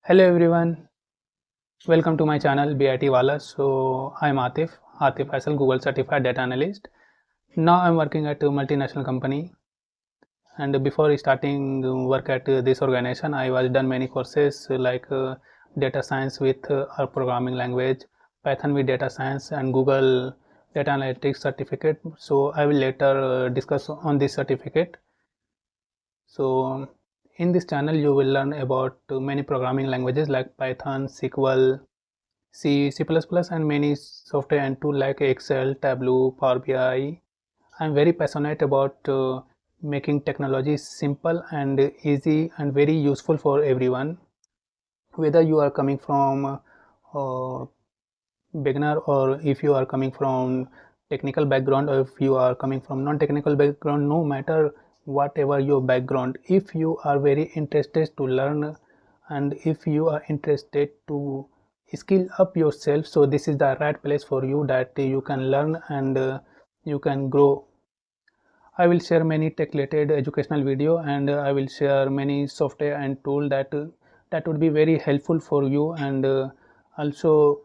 Hello everyone, welcome to my channel bitwala. So I'm Atif Faisal, Google Certified Data Analyst. Now I'm working at a multinational company, and before starting work at this organization, I was done many courses like data science with our programming language, Python with data science, and Google Data Analytics certificate. So I will later discuss on this certificate. So in this channel, you will learn about many programming languages like Python, SQL, C, C++, and many software and tools like Excel, Tableau, Power BI. I'm very passionate about making technology simple and easy and very useful for everyone. Whether you are coming from beginner, or if you are coming from technical background, or if you are coming from non-technical background, no matter whatever your background, if you are very interested to learn and if you are interested to skill up yourself, so this is the right place for you, that you can learn and you can grow. I will share many tech related educational video, and I will share many software and tool that would be very helpful for you, and also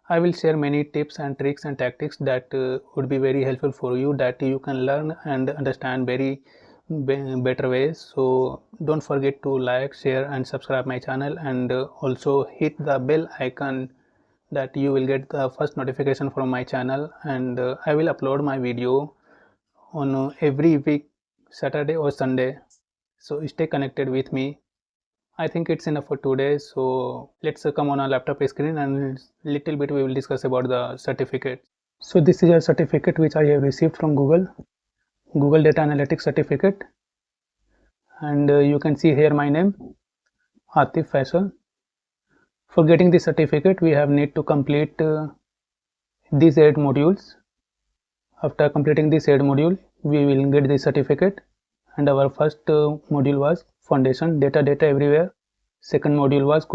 I will share many tips and tricks and tactics that would be very helpful for you, that you can learn and understand very better ways. So don't forget to like, share and subscribe my channel, and also hit the bell icon, that you will get the first notification from my channel, and I will upload my video on every week, Saturday or Sunday. So stay connected with me. I think it's enough for today. So let's come on a laptop screen, and little bit we will discuss about the certificate. So this is a certificate which I have received from Google Data Analytics certificate, and you can see here my name, Atif Faisal. For getting this certificate, we have need to complete these 8 modules. After completing this 8 module, we will get the certificate. And our first module was foundation, data everywhere. Second module was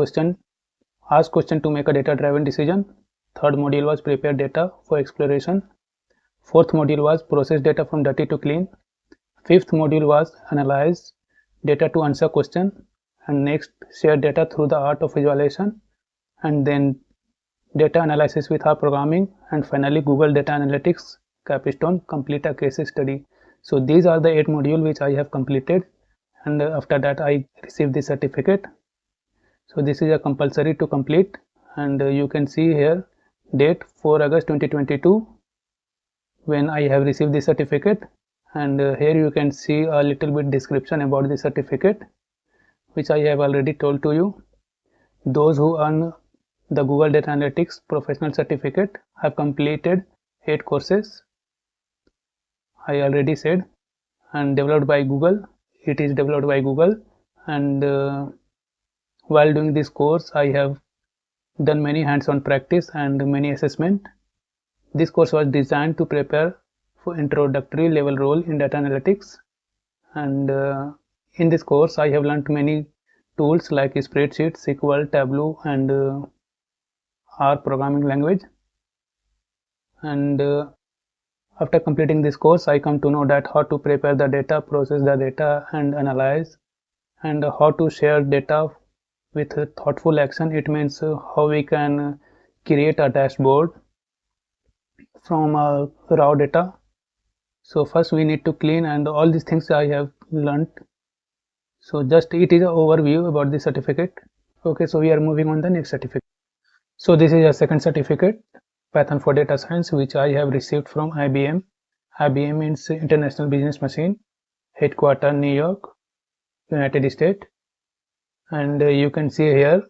ask question to make a data driven decision. Third module was prepare data for exploration. Fourth module was process data from dirty to clean. Fifth module was analyze data to answer question. And next, share data through the art of visualization. And then data analysis with our programming. And finally, Google Data Analytics capstone, complete a case study. So these are the 8 modules which I have completed, and after that I received the certificate. So this is a compulsory to complete, and you can see here date 4 August 2022 when I have received the certificate, and here you can see a little bit description about the certificate, which I have already told to you. Those who earn the Google Data Analytics Professional Certificate have completed 8 courses, I already said, and developed by Google. It is developed by Google, and while doing this course, I have done many hands-on practice and many assessment. This course was designed to prepare for introductory level role in data analytics, and in this course, I have learned many tools like spreadsheet, SQL, Tableau, and R programming language. And after completing this course, I come to know that how to prepare the data, process the data, and analyze, and how to share data with thoughtful action. It means how we can create a dashboard from raw data. So first we need to clean, and all these things I have learned. So just it is an overview about the certificate. Okay, so we are moving on the next certificate. So this is a second certificate, Python for Data Science, which I have received from IBM. IBM means International Business Machine, headquarter New York, United States. And you can see here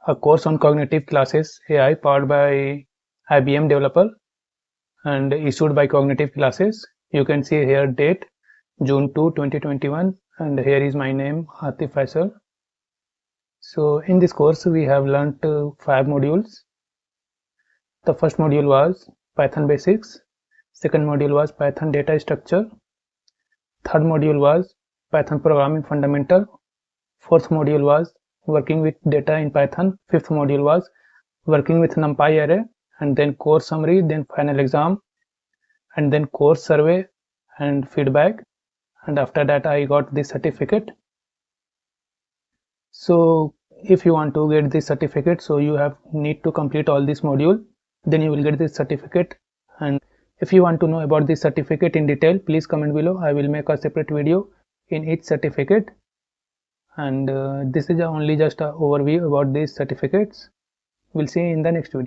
a course on cognitive classes AI powered by IBM developer and issued by Cognitive Classes. You can see here date June 2, 2021, and here is my name, Atif Faisal. So in this course we have learnt 5 modules. The first module was Python basics, second module was Python data structure, third module was Python programming fundamental, fourth module was working with data in Python, fifth module was working with NumPy array, and then course summary, then final exam, and then course survey and feedback, and after that I got the certificate. So if you want to get this certificate, so you need to complete all this module, then you will get this certificate. And if you want to know about this certificate in detail, please comment below. I will make a separate video in each certificate. And this is only just an overview about these certificates. We'll see you in the next video.